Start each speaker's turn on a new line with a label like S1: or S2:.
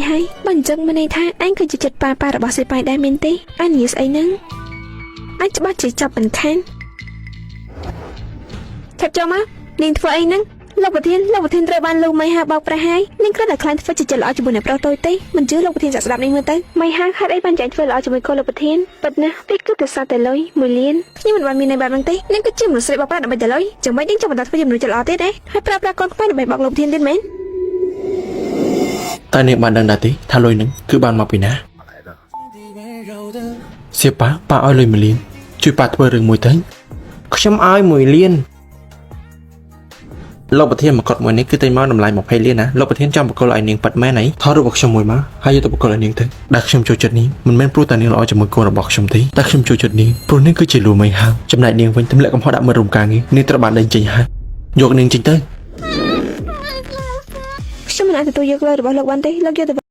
S1: ហើយបើអញ្ចឹងមិនន័យថាអញគឺជាចិត្តប៉ារបស់សេប៉ាយដែរមែនទេអញនិយាយស្អីហ្នឹងអញច្បាស់ជាចាប់មិនខានឆាប់ចូលមកនាងធ្វើអីហ្នឹងលោកប្រធានត្រូវបានលោកម៉ៃហាបោកប្រាស់ហើយនាងគ្រាន់តែខ្លាចធ្វើជាចិត្តល្អជាមួយអ្នកប្រុសតូចទេមិនជឿលោកប្រធានស្ដាប់នេះមើលទៅម៉ៃហាហេតុអីបានចាញ់ធ្វើល្អជាមួយកូនលោកប្រធានពិតណាស់ទីគឺតែសត្វតែលុយ1លានខ្ញុំមិនបានមានន័យបែបហ្នឹងទេនាងគឺជាមនុស្សស្រីបោកប្រាស់ដើម្បីតែលុយចាំមិននាងចង់បន្តធ្វើជាមនុស្សចិត្តល្អទៀតទេហើយប្រើប្រាស់កូនខ្វាយដើម្បីបោកលោកប្រធានទៀតមែន
S2: តែនាងបានដឹងដែរទេថាលុយហ្នឹងគឺបានមកពីណាសៀប៉ាឲ្យលុយ1លានជួយប៉ាធ្វើរឿងមួយទៅខ្ញុំឲ្យ1លានលោកប្រធានមកកត់មួយនេះគឺតែមកតម្លៃ20លានណាលោកប្រធានចង់បកគលឲ្យនាងប៉ាត់មែនអីថតរូបរបស់ខ្ញុំមួយមកហើយយកទៅបកគលឲ្យនាងទៅដែលខ្ញុំចូលចិត្តនាងមិនមែនព្រោះតែនាងល្អជាមួយកូនរបស់ខ្ញុំទេតែខ្ញុំចូលចិត្តនាងព្រោះនាងគឺជាលួមីហើចំណែកនាងវិញទម្លាក់កំហុសដាក់មើលរំការងារនាងត្រូវបានដេញចេញហើយយកនាងចេញទៅ
S1: ខ្ញុំមិនអាចទទួលយកលុយរបស់លោកបានទេលោកយកទៅ